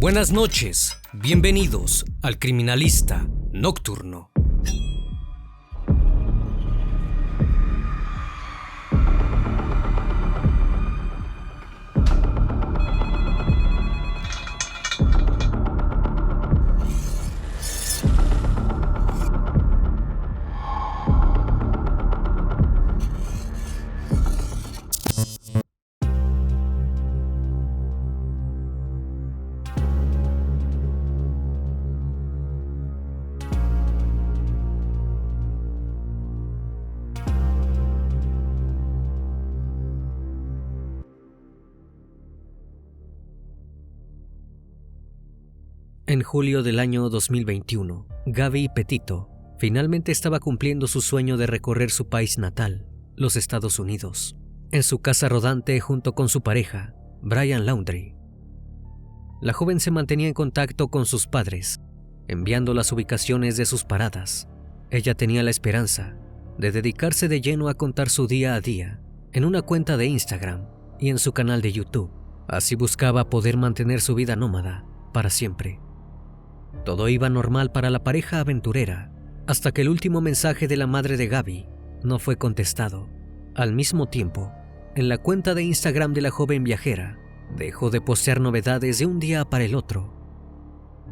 Buenas noches, bienvenidos al Criminalista Nocturno. En julio del año 2021, Gabby Petito finalmente estaba cumpliendo su sueño de recorrer su país natal, los Estados Unidos, en su casa rodante junto con su pareja, Brian Laundrie. La joven se mantenía en contacto con sus padres, enviando las ubicaciones de sus paradas. Ella tenía la esperanza de dedicarse de lleno a contar su día a día en una cuenta de Instagram y en su canal de YouTube. Así buscaba poder mantener su vida nómada para siempre. Todo iba normal para la pareja aventurera, hasta que el último mensaje de la madre de Gabby no fue contestado. Al mismo tiempo, en la cuenta de Instagram de la joven viajera, dejó de postear novedades de un día para el otro.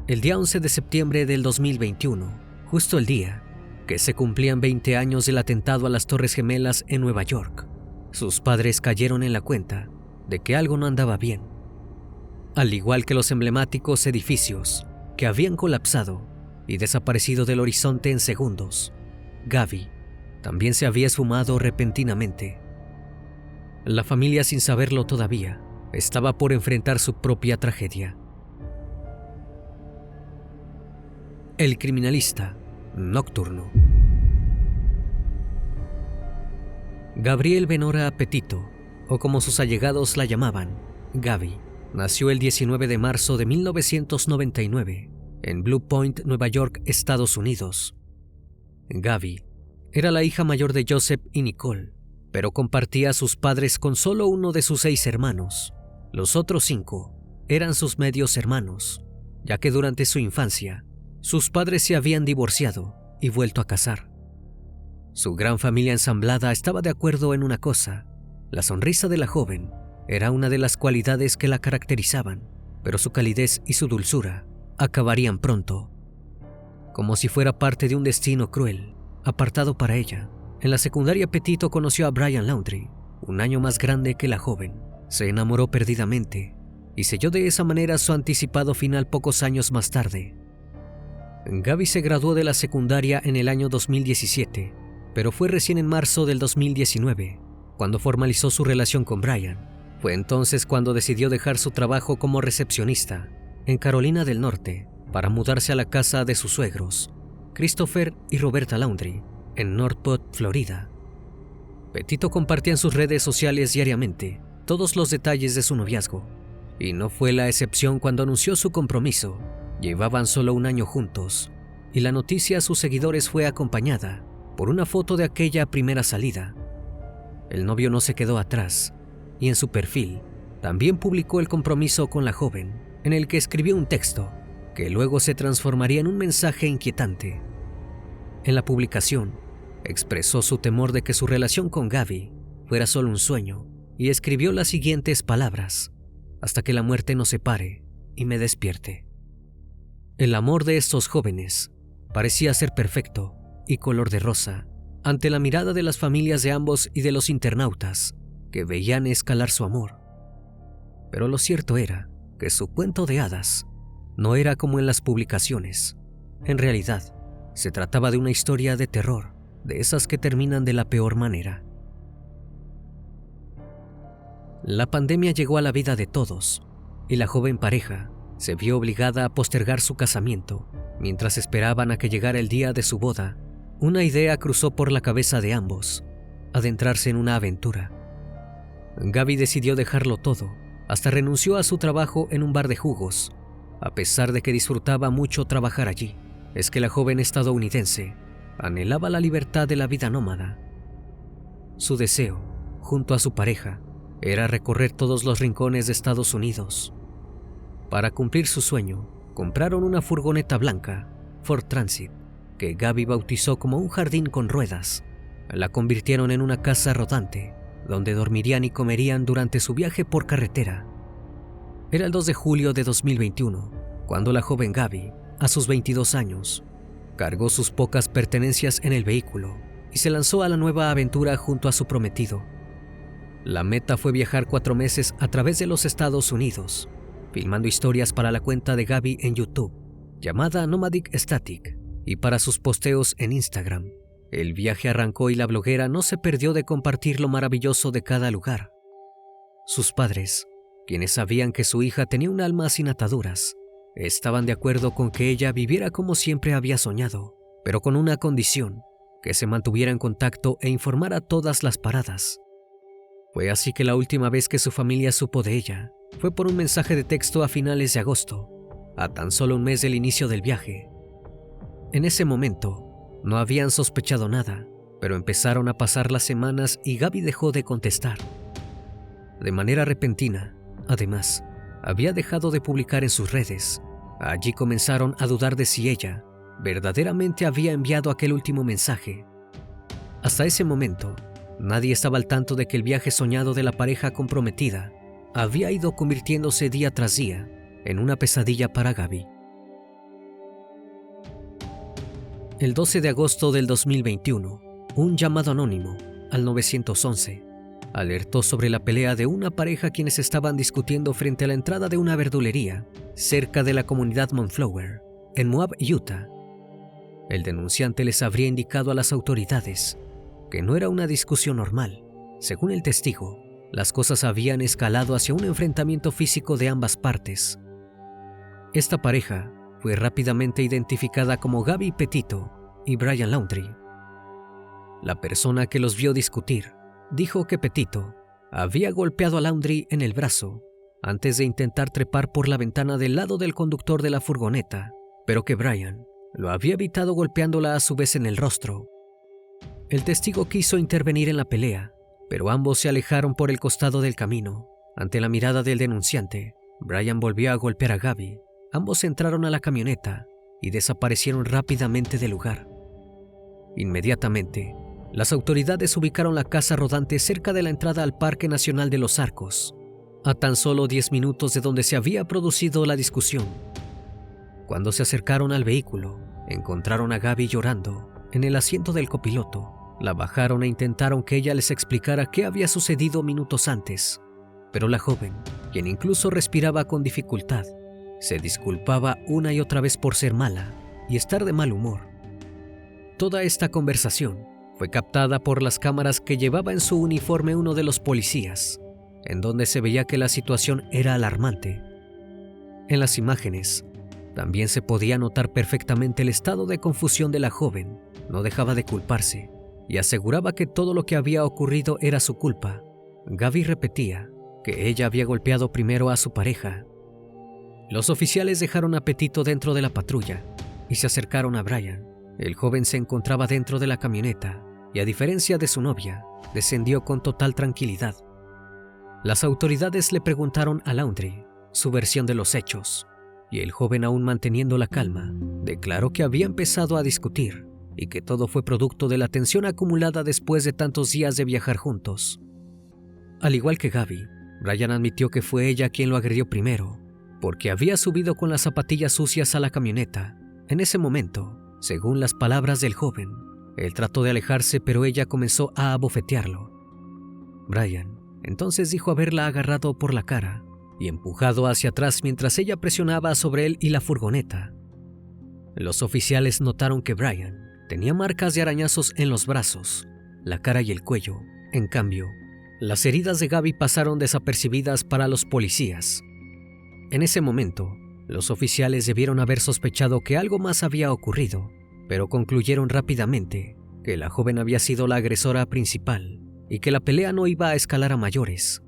El día 11 de septiembre del 2021, justo el día que se cumplían 20 años del atentado a las Torres Gemelas en Nueva York, sus padres cayeron en la cuenta de que algo no andaba bien. Al igual que los emblemáticos edificios que habían colapsado y desaparecido del horizonte en segundos, Gabby también se había esfumado repentinamente. La familia, sin saberlo todavía, estaba por enfrentar su propia tragedia. El Criminalista Nocturno. Gabrielle Venora Petito, o como sus allegados la llamaban, Gabby, nació el 19 de marzo de 1999 en Blue Point, Nueva York, Estados Unidos. Gabby era la hija mayor de Joseph y Nicole, pero compartía a sus padres con solo uno de sus 6 hermanos. Los otros 5 eran sus medios hermanos, ya que durante su infancia sus padres se habían divorciado y vuelto a casar. Su gran familia ensamblada estaba de acuerdo en una cosa: la sonrisa de la joven era una de las cualidades que la caracterizaban, pero su calidez y su dulzura acabarían pronto. Como si fuera parte de un destino cruel, apartado para ella, en la secundaria Petito conoció a Brian Laundrie, un año más grande que la joven. Se enamoró perdidamente y selló de esa manera su anticipado final pocos años más tarde. Gabby se graduó de la secundaria en el año 2017, pero fue recién en marzo del 2019 cuando formalizó su relación con Brian. Fue entonces cuando decidió dejar su trabajo como recepcionista en Carolina del Norte para mudarse a la casa de sus suegros, Christopher y Roberta Laundrie, en Northport, Florida. Petito compartía en sus redes sociales diariamente todos los detalles de su noviazgo, y no fue la excepción cuando anunció su compromiso. Llevaban solo un año juntos, y la noticia a sus seguidores fue acompañada por una foto de aquella primera salida. El novio no se quedó atrás, y en su perfil también publicó el compromiso con la joven, en el que escribió un texto que luego se transformaría en un mensaje inquietante. En la publicación, expresó su temor de que su relación con Gabby fuera solo un sueño y escribió las siguientes palabras: hasta que la muerte nos separe y me despierte. El amor de estos jóvenes parecía ser perfecto y color de rosa ante la mirada de las familias de ambos y de los internautas que veían escalar su amor. Pero lo cierto era que su cuento de hadas no era como en las publicaciones. En realidad, se trataba de una historia de terror, de esas que terminan de la peor manera. La pandemia llegó a la vida de todos, y la joven pareja se vio obligada a postergar su casamiento. Mientras esperaban a que llegara el día de su boda, una idea cruzó por la cabeza de ambos: adentrarse en una aventura. Gabby decidió dejarlo todo, hasta renunció a su trabajo en un bar de jugos, a pesar de que disfrutaba mucho trabajar allí. Es que la joven estadounidense anhelaba la libertad de la vida nómada. Su deseo, junto a su pareja, era recorrer todos los rincones de Estados Unidos. Para cumplir su sueño, compraron una furgoneta blanca, Ford Transit, que Gaby bautizó como un jardín con ruedas. La convirtieron en una casa rodante, donde dormirían y comerían durante su viaje por carretera. Era el 2 de julio de 2021, cuando la joven Gaby, a sus 22 años, cargó sus pocas pertenencias en el vehículo y se lanzó a la nueva aventura junto a su prometido. La meta fue viajar 4 meses a través de los Estados Unidos, filmando historias para la cuenta de Gaby en YouTube, llamada Nomadic Static, y para sus posteos en Instagram. El viaje arrancó y la bloguera no se perdió de compartir lo maravilloso de cada lugar. Sus padres, quienes sabían que su hija tenía un alma sin ataduras, estaban de acuerdo con que ella viviera como siempre había soñado, pero con una condición: que se mantuviera en contacto e informara todas las paradas. Fue así que la última vez que su familia supo de ella fue por un mensaje de texto a finales de agosto, a tan solo un mes del inicio del viaje. En ese momento, no habían sospechado nada, pero empezaron a pasar las semanas y Gaby dejó de contestar. De manera repentina, además, había dejado de publicar en sus redes. Allí comenzaron a dudar de si ella verdaderamente había enviado aquel último mensaje. Hasta ese momento, nadie estaba al tanto de que el viaje soñado de la pareja comprometida había ido convirtiéndose día tras día en una pesadilla para Gaby. El 12 de agosto del 2021, un llamado anónimo al 911 alertó sobre la pelea de una pareja quienes estaban discutiendo frente a la entrada de una verdulería cerca de la comunidad Montflower, en Moab, Utah. El denunciante les habría indicado a las autoridades que no era una discusión normal. Según el testigo, las cosas habían escalado hacia un enfrentamiento físico de ambas partes. Esta pareja fue rápidamente identificada como Gaby Petito y Brian Laundrie. La persona que los vio discutir dijo que Petito había golpeado a Laundrie en el brazo antes de intentar trepar por la ventana del lado del conductor de la furgoneta, pero que Brian lo había evitado golpeándola a su vez en el rostro. El testigo quiso intervenir en la pelea, pero ambos se alejaron por el costado del camino. Ante la mirada del denunciante, Brian volvió a golpear a Gaby. Ambos entraron a la camioneta y desaparecieron rápidamente del lugar. Inmediatamente, las autoridades ubicaron la casa rodante cerca de la entrada al Parque Nacional de los Arcos, a tan solo 10 minutos de donde se había producido la discusión. Cuando se acercaron al vehículo, encontraron a Gaby llorando en el asiento del copiloto. La bajaron e intentaron que ella les explicara qué había sucedido minutos antes, pero la joven, quien incluso respiraba con dificultad, se disculpaba una y otra vez por ser mala y estar de mal humor. Toda esta conversación fue captada por las cámaras que llevaba en su uniforme uno de los policías, en donde se veía que la situación era alarmante. En las imágenes, también se podía notar perfectamente el estado de confusión de la joven. No dejaba de culparse y aseguraba que todo lo que había ocurrido era su culpa. Gaby repetía que ella había golpeado primero a su pareja. Los oficiales dejaron a Petito dentro de la patrulla y se acercaron a Brian. El joven se encontraba dentro de la camioneta y, a diferencia de su novia, descendió con total tranquilidad. Las autoridades le preguntaron a Laundrie su versión de los hechos y el joven, aún manteniendo la calma, declaró que había empezado a discutir y que todo fue producto de la tensión acumulada después de tantos días de viajar juntos. Al igual que Gaby, Brian admitió que fue ella quien lo agredió primero, porque había subido con las zapatillas sucias a la camioneta. En ese momento, según las palabras del joven, él trató de alejarse, pero ella comenzó a abofetearlo. Brian entonces dijo haberla agarrado por la cara y empujado hacia atrás mientras ella presionaba sobre él y la furgoneta. Los oficiales notaron que Brian tenía marcas de arañazos en los brazos, la cara y el cuello. En cambio, las heridas de Gaby pasaron desapercibidas para los policías. En ese momento, los oficiales debieron haber sospechado que algo más había ocurrido, pero concluyeron rápidamente que la joven había sido la agresora principal y que la pelea no iba a escalar a mayores.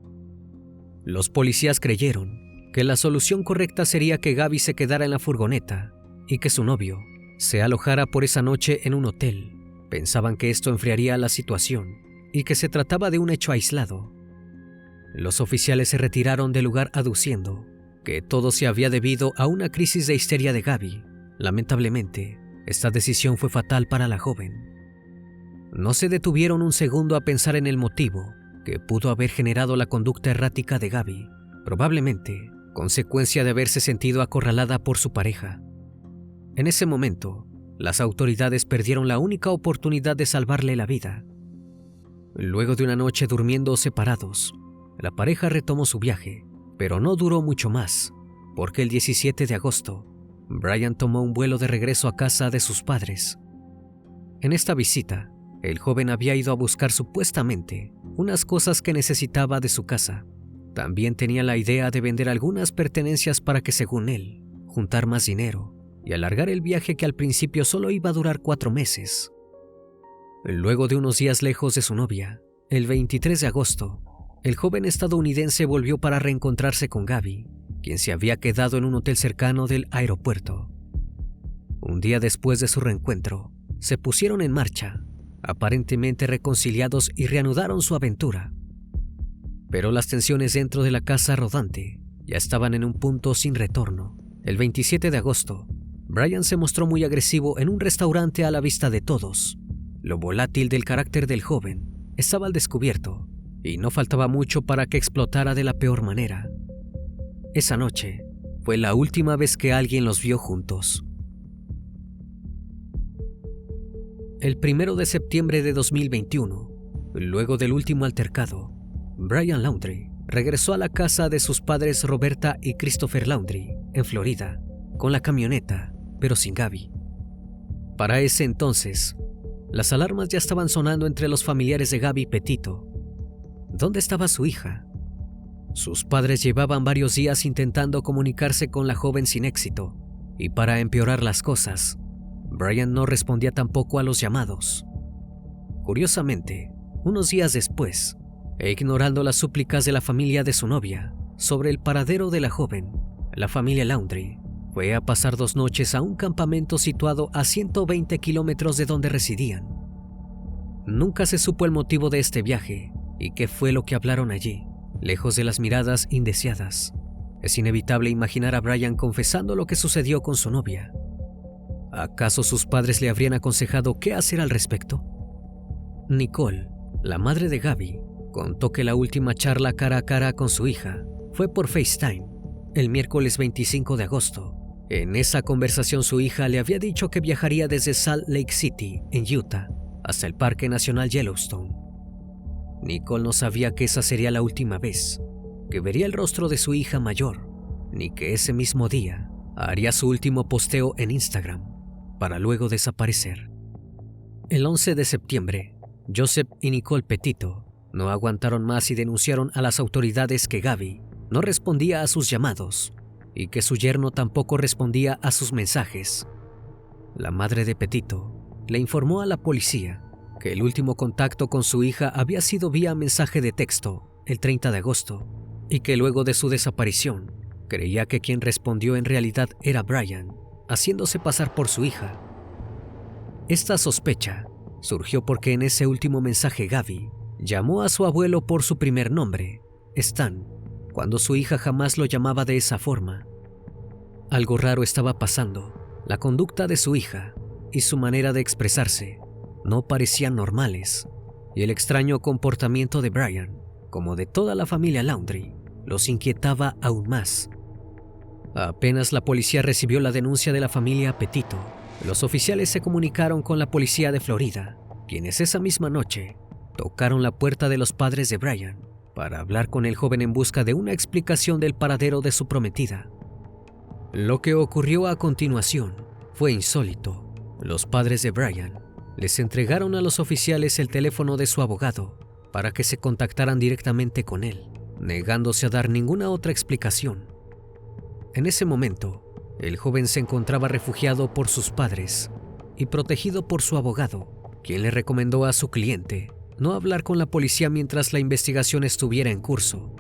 Los policías creyeron que la solución correcta sería que Gaby se quedara en la furgoneta y que su novio se alojara por esa noche en un hotel. Pensaban que esto enfriaría la situación y que se trataba de un hecho aislado. Los oficiales se retiraron del lugar aduciendo que todo se había debido a una crisis de histeria de Gaby. Lamentablemente, esta decisión fue fatal para la joven. No se detuvieron un segundo a pensar en el motivo que pudo haber generado la conducta errática de Gaby, probablemente consecuencia de haberse sentido acorralada por su pareja. En ese momento, las autoridades perdieron la única oportunidad de salvarle la vida. Luego de una noche durmiendo separados, la pareja retomó su viaje, pero no duró mucho más, porque el 17 de agosto, Brian tomó un vuelo de regreso a casa de sus padres. En esta visita, el joven había ido a buscar supuestamente unas cosas que necesitaba de su casa. También tenía la idea de vender algunas pertenencias para que, según él, juntar más dinero y alargar el viaje que al principio solo iba a durar 4 meses. Luego de unos días lejos de su novia, el 23 de agosto, el joven estadounidense volvió para reencontrarse con Gaby, quien se había quedado en un hotel cercano del aeropuerto. Un día después de su reencuentro, se pusieron en marcha, aparentemente reconciliados, y reanudaron su aventura. Pero las tensiones dentro de la casa rodante ya estaban en un punto sin retorno. El 27 de agosto, Brian se mostró muy agresivo en un restaurante a la vista de todos. Lo volátil del carácter del joven estaba al descubierto y no faltaba mucho para que explotara de la peor manera. Esa noche fue la última vez que alguien los vio juntos. El 1 de septiembre de 2021, luego del último altercado, Brian Laundrie regresó a la casa de sus padres Roberta y Christopher Laundrie, en Florida, con la camioneta, pero sin Gaby. Para ese entonces, las alarmas ya estaban sonando entre los familiares de Gaby Petito. ¿Dónde estaba su hija? Sus padres llevaban varios días intentando comunicarse con la joven sin éxito, y para empeorar las cosas, Brian no respondía tampoco a los llamados. Curiosamente, unos días después, ignorando las súplicas de la familia de su novia sobre el paradero de la joven, la familia Laundrie fue a pasar 2 noches a un campamento situado a 120 kilómetros de donde residían. Nunca se supo el motivo de este viaje y qué fue lo que hablaron allí, lejos de las miradas indeseadas. Es inevitable imaginar a Brian confesando lo que sucedió con su novia. ¿Acaso sus padres le habrían aconsejado qué hacer al respecto? Nicole, la madre de Gaby, contó que la última charla cara a cara con su hija fue por FaceTime, el miércoles 25 de agosto. En esa conversación su hija le había dicho que viajaría desde Salt Lake City, en Utah, hasta el Parque Nacional Yellowstone. Nicole no sabía que esa sería la última vez que vería el rostro de su hija mayor, ni que ese mismo día haría su último posteo en Instagram, para luego desaparecer. El 11 de septiembre, Joseph y Nicole Petito no aguantaron más y denunciaron a las autoridades que Gaby no respondía a sus llamados y que su yerno tampoco respondía a sus mensajes. La madre de Petito le informó a la policía que el último contacto con su hija había sido vía mensaje de texto el 30 de agosto y que luego de su desaparición creía que quien respondió en realidad era Brian, haciéndose pasar por su hija. Esta sospecha surgió porque en ese último mensaje Gaby llamó a su abuelo por su primer nombre, Stan, cuando su hija jamás lo llamaba de esa forma. Algo raro estaba pasando. La conducta de su hija y su manera de expresarse no parecían normales, y el extraño comportamiento de Brian, como de toda la familia Laundrie, los inquietaba aún más. Apenas la policía recibió la denuncia de la familia Petito, los oficiales se comunicaron con la policía de Florida, quienes esa misma noche tocaron la puerta de los padres de Brian para hablar con el joven en busca de una explicación del paradero de su prometida. Lo que ocurrió a continuación fue insólito. Los padres de Brian les entregaron a los oficiales el teléfono de su abogado para que se contactaran directamente con él, negándose a dar ninguna otra explicación. En ese momento, el joven se encontraba refugiado por sus padres y protegido por su abogado, quien le recomendó a su cliente no hablar con la policía mientras la investigación estuviera en curso.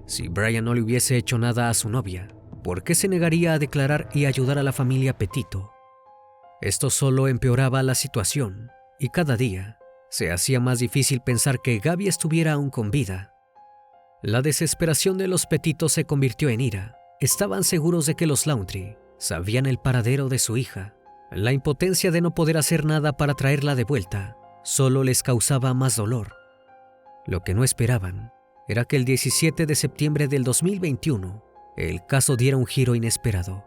Si Brian no le hubiese hecho nada a su novia, ¿por qué se negaría a declarar y ayudar a la familia Petito? Esto solo empeoraba la situación, y cada día se hacía más difícil pensar que Gaby estuviera aún con vida. La desesperación de los Petito se convirtió en ira, estaban seguros de que los Laundrie sabían el paradero de su hija. La impotencia de no poder hacer nada para traerla de vuelta solo les causaba más dolor. Lo que no esperaban era que el 17 de septiembre del 2021 el caso diera un giro inesperado.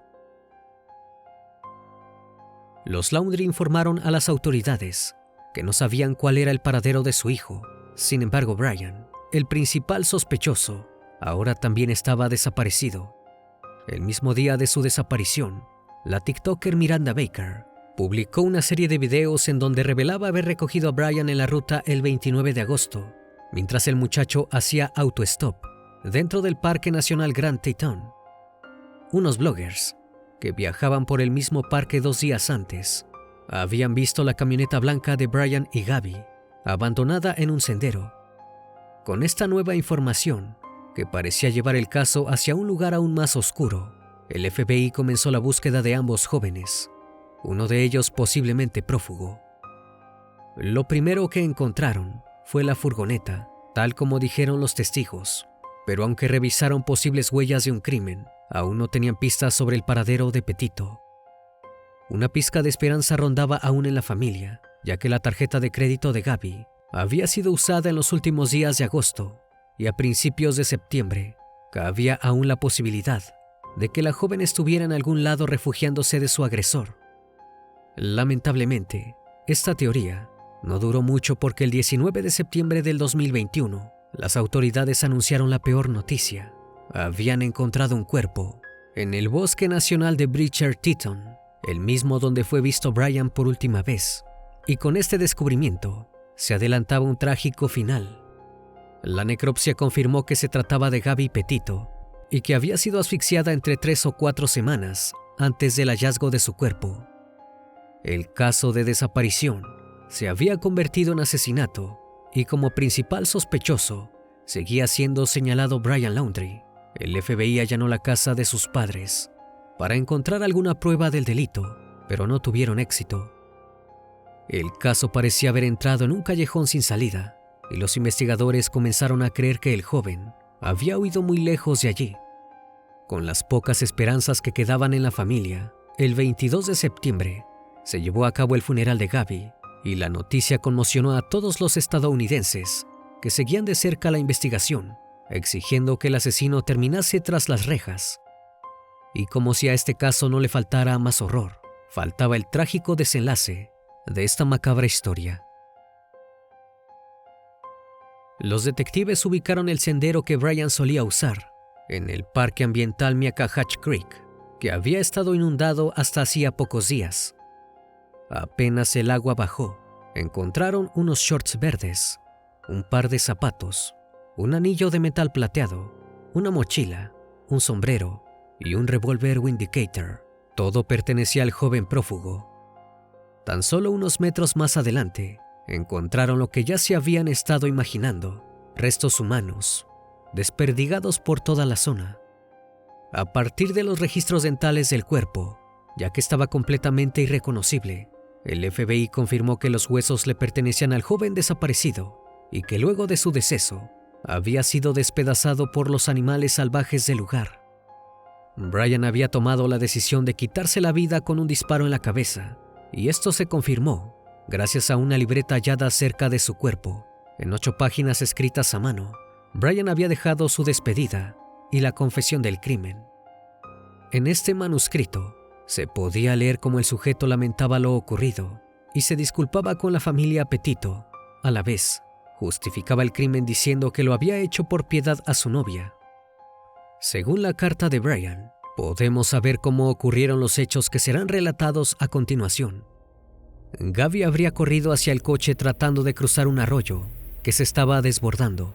Los Laundrie informaron a las autoridades que no sabían cuál era el paradero de su hijo. Sin embargo, Brian, el principal sospechoso, ahora también estaba desaparecido. El mismo día de su desaparición, la TikToker Miranda Baker publicó una serie de videos en donde revelaba haber recogido a Brian en la ruta el 29 de agosto, mientras el muchacho hacía autostop dentro del Parque Nacional Grand Teton. Unos bloggers que viajaban por el mismo parque 2 días antes habían visto la camioneta blanca de Brian y Gabby abandonada en un sendero. Con esta nueva información, que parecía llevar el caso hacia un lugar aún más oscuro, el FBI comenzó la búsqueda de ambos jóvenes, uno de ellos posiblemente prófugo. Lo primero que encontraron fue la furgoneta, tal como dijeron los testigos, pero aunque revisaron posibles huellas de un crimen, aún no tenían pistas sobre el paradero de Petito. Una pizca de esperanza rondaba aún en la familia, ya que la tarjeta de crédito de Gabby había sido usada en los últimos días de agosto y a principios de septiembre cabía aún la posibilidad de que la joven estuviera en algún lado refugiándose de su agresor. Lamentablemente, esta teoría no duró mucho porque el 19 de septiembre del 2021 las autoridades anunciaron la peor noticia. Habían encontrado un cuerpo en el Bosque Nacional de Bridger-Teton, el mismo donde fue visto Brian por última vez, y con este descubrimiento se adelantaba un trágico final. La necropsia confirmó que se trataba de Gabby Petito y que había sido asfixiada entre 3 o 4 semanas antes del hallazgo de su cuerpo. El caso de desaparición se había convertido en asesinato y como principal sospechoso seguía siendo señalado Brian Laundrie. El FBI allanó la casa de sus padres para encontrar alguna prueba del delito, pero no tuvieron éxito. El caso parecía haber entrado en un callejón sin salida y los investigadores comenzaron a creer que el joven había huido muy lejos de allí. Con las pocas esperanzas que quedaban en la familia, el 22 de septiembre se llevó a cabo el funeral de Gabby y la noticia conmocionó a todos los estadounidenses que seguían de cerca la investigación, exigiendo que el asesino terminase tras las rejas. Y como si a este caso no le faltara más horror, faltaba el trágico desenlace de esta macabra historia. Los detectives ubicaron el sendero que Brian solía usar en el Parque Ambiental Miakahatch Creek, que había estado inundado hasta hacía pocos días. Apenas el agua bajó, encontraron unos shorts verdes, un par de zapatos, un anillo de metal plateado, una mochila, un sombrero y un revólver Windicator. Todo pertenecía al joven prófugo. Tan solo unos metros más adelante, encontraron lo que ya se habían estado imaginando: restos humanos, desperdigados por toda la zona. A partir de los registros dentales del cuerpo, ya que estaba completamente irreconocible, el FBI confirmó que los huesos le pertenecían al joven desaparecido y que luego de su deceso había sido despedazado por los animales salvajes del lugar. Brian había tomado la decisión de quitarse la vida con un disparo en la cabeza, y esto se confirmó gracias a una libreta hallada cerca de su cuerpo. En 8 páginas escritas a mano, Brian había dejado su despedida y la confesión del crimen. En este manuscrito se podía leer cómo el sujeto lamentaba lo ocurrido y se disculpaba con la familia Petito. A la vez, justificaba el crimen diciendo que lo había hecho por piedad a su novia. Según la carta de Brian, podemos saber cómo ocurrieron los hechos que serán relatados a continuación. Gabby habría corrido hacia el coche tratando de cruzar un arroyo que se estaba desbordando.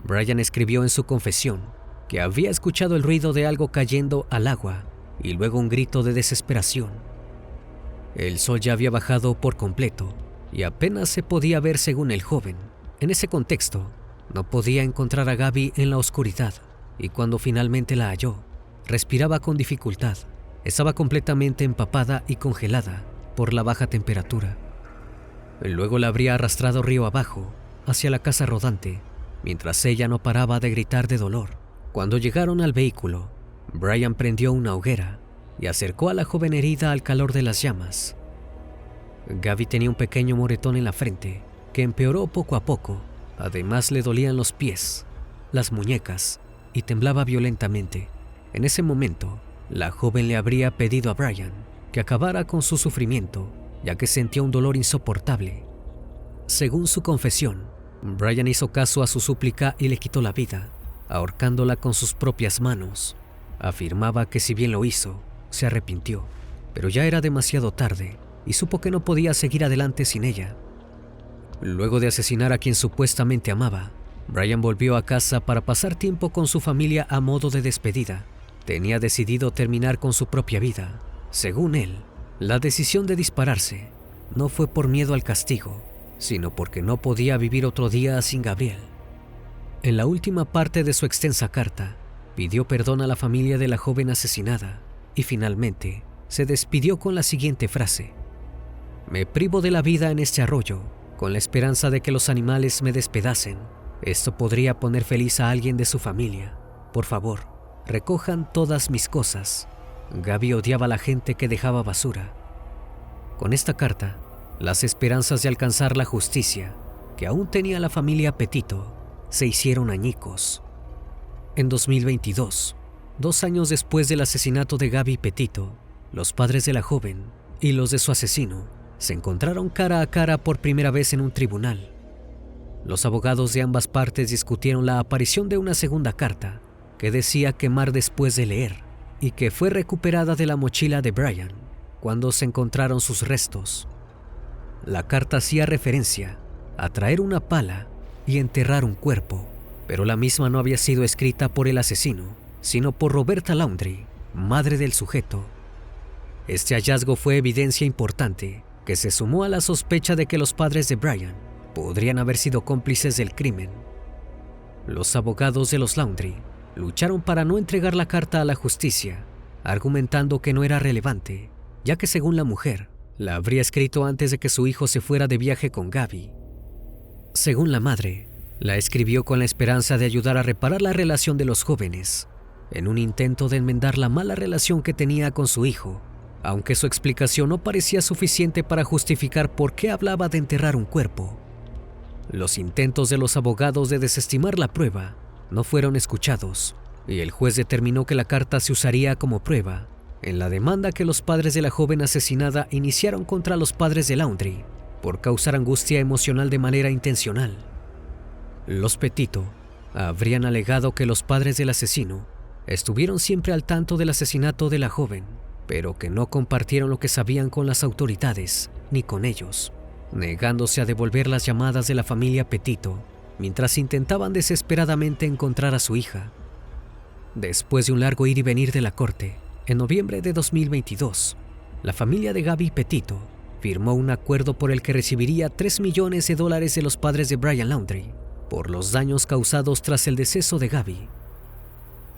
Brian escribió en su confesión que había escuchado el ruido de algo cayendo al agua y luego un grito de desesperación. El sol ya había bajado por completo y apenas se podía ver según el joven. En ese contexto, no podía encontrar a Gabby en la oscuridad, y cuando finalmente la halló, respiraba con dificultad. Estaba completamente empapada y congelada por la baja temperatura. Luego la habría arrastrado río abajo hacia la casa rodante, mientras ella no paraba de gritar de dolor. Cuando llegaron al vehículo, Brian prendió una hoguera y acercó a la joven herida al calor de las llamas. Gaby tenía un pequeño moretón en la frente que empeoró poco a poco. Además, le dolían los pies, las muñecas y temblaba violentamente. En ese momento, la joven le habría pedido a Brian que acabara con su sufrimiento, ya que sentía un dolor insoportable. Según su confesión, Brian hizo caso a su súplica y le quitó la vida, ahorcándola con sus propias manos. Afirmaba que si bien lo hizo, se arrepintió, pero ya era demasiado tarde y supo que no podía seguir adelante sin ella. Luego de asesinar a quien supuestamente amaba, Brian volvió a casa para pasar tiempo con su familia a modo de despedida. Tenía decidido terminar con su propia vida. Según él, la decisión de dispararse no fue por miedo al castigo, sino porque no podía vivir otro día sin Gabriel. En la última parte de su extensa carta, pidió perdón a la familia de la joven asesinada y finalmente se despidió con la siguiente frase: «Me privo de la vida en este arroyo, con la esperanza de que los animales me despedacen. Esto podría poner feliz a alguien de su familia. Por favor, recojan todas mis cosas». Gaby odiaba a la gente que dejaba basura. Con esta carta, las esperanzas de alcanzar la justicia que aún tenía la familia Petito se hicieron añicos. En 2022, 2 años después del asesinato de Gaby Petito, los padres de la joven y los de su asesino se encontraron cara a cara por primera vez en un tribunal. Los abogados de ambas partes discutieron la aparición de una segunda carta que decía quemar después de leer y que fue recuperada de la mochila de Brian cuando se encontraron sus restos. La carta hacía referencia a traer una pala y enterrar un cuerpo, pero la misma no había sido escrita por el asesino, sino por Roberta Laundrie, madre del sujeto. Este hallazgo fue evidencia importante que se sumó a la sospecha de que los padres de Brian podrían haber sido cómplices del crimen. Los abogados de los Laundrie lucharon para no entregar la carta a la justicia, argumentando que no era relevante, ya que según la mujer, la habría escrito antes de que su hijo se fuera de viaje con Gaby. Según la madre, la escribió con la esperanza de ayudar a reparar la relación de los jóvenes, en un intento de enmendar la mala relación que tenía con su hijo, aunque su explicación no parecía suficiente para justificar por qué hablaba de enterrar un cuerpo. Los intentos de los abogados de desestimar la prueba no fueron escuchados, y el juez determinó que la carta se usaría como prueba en la demanda que los padres de la joven asesinada iniciaron contra los padres de Laundrie por causar angustia emocional de manera intencional. Los Petito habrían alegado que los padres del asesino estuvieron siempre al tanto del asesinato de la joven, pero que no compartieron lo que sabían con las autoridades ni con ellos, negándose a devolver las llamadas de la familia Petito mientras intentaban desesperadamente encontrar a su hija. Después de un largo ir y venir de la corte, en noviembre de 2022, la familia de Gaby Petito firmó un acuerdo por el que recibiría $3 millones de los padres de Brian Laundrie por los daños causados tras el deceso de Gaby.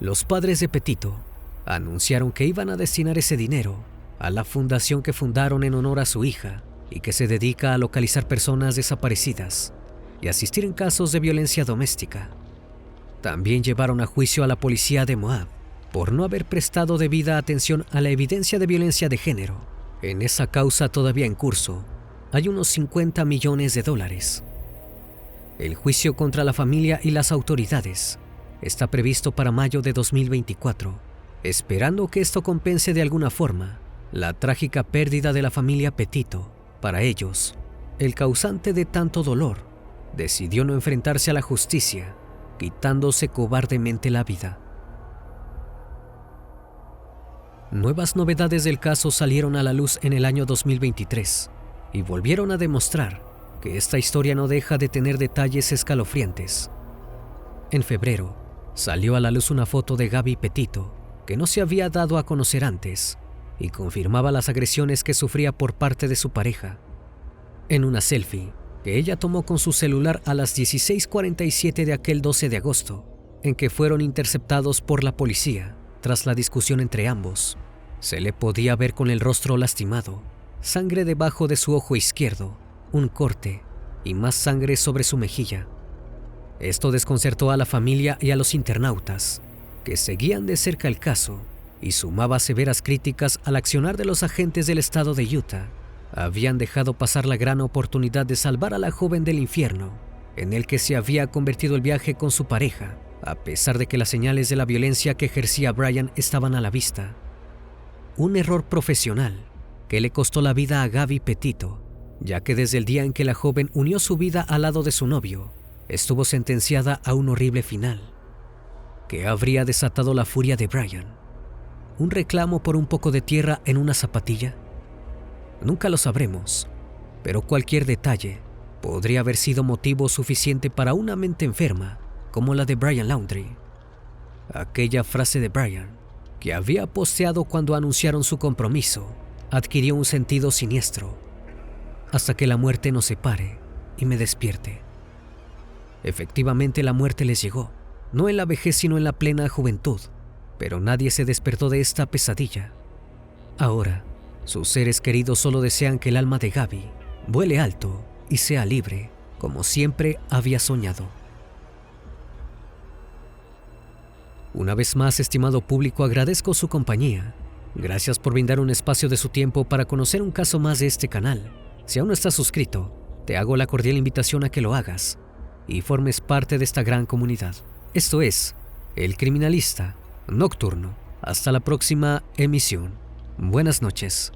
Los padres de Petito anunciaron que iban a destinar ese dinero a la fundación que fundaron en honor a su hija y que se dedica a localizar personas desaparecidas y asistir en casos de violencia doméstica. También llevaron a juicio a la policía de Moab por no haber prestado debida atención a la evidencia de violencia de género. En esa causa todavía en curso hay unos $50 millones. El juicio contra la familia y las autoridades está previsto para mayo de 2024, esperando que esto compense de alguna forma la trágica pérdida de la familia Petito. Para ellos, el causante de tanto dolor decidió no enfrentarse a la justicia, quitándose cobardemente la vida. Nuevas novedades del caso salieron a la luz en el año 2023 y volvieron a demostrar que esta historia no deja de tener detalles escalofriantes. En febrero, salió a la luz una foto de Gaby Petito que no se había dado a conocer antes y confirmaba las agresiones que sufría por parte de su pareja. En una selfie que ella tomó con su celular a las 16:47 de aquel 12 de agosto, en que fueron interceptados por la policía tras la discusión entre ambos, se le podía ver con el rostro lastimado, sangre debajo de su ojo izquierdo, un corte y más sangre sobre su mejilla. Esto desconcertó a la familia y a los internautas, que seguían de cerca el caso y sumaba severas críticas al accionar de los agentes del estado de Utah, habían dejado pasar la gran oportunidad de salvar a la joven del infierno en el que se había convertido el viaje con su pareja, a pesar de que las señales de la violencia que ejercía Brian estaban a la vista. Un error profesional que le costó la vida a Gabby Petito, ya que desde el día en que la joven unió su vida al lado de su novio, estuvo sentenciada a un horrible final, que habría desatado la furia de Brian. ¿Un reclamo por un poco de tierra en una zapatilla? Nunca lo sabremos, pero cualquier detalle podría haber sido motivo suficiente para una mente enferma como la de Brian Laundrie. Aquella frase de Brian, que había posteado cuando anunciaron su compromiso, adquirió un sentido siniestro. Hasta que la muerte nos separe y me despierte. Efectivamente, la muerte les llegó, no en la vejez sino en la plena juventud, pero nadie se despertó de esta pesadilla. Ahora, sus seres queridos solo desean que el alma de Gabby vuele alto y sea libre, como siempre había soñado. Una vez más, estimado público, agradezco su compañía. Gracias por brindar un espacio de su tiempo para conocer un caso más de este canal. Si aún no estás suscrito, te hago la cordial invitación a que lo hagas y formes parte de esta gran comunidad. Esto es El Criminalista Nocturno. Hasta la próxima emisión. Buenas noches.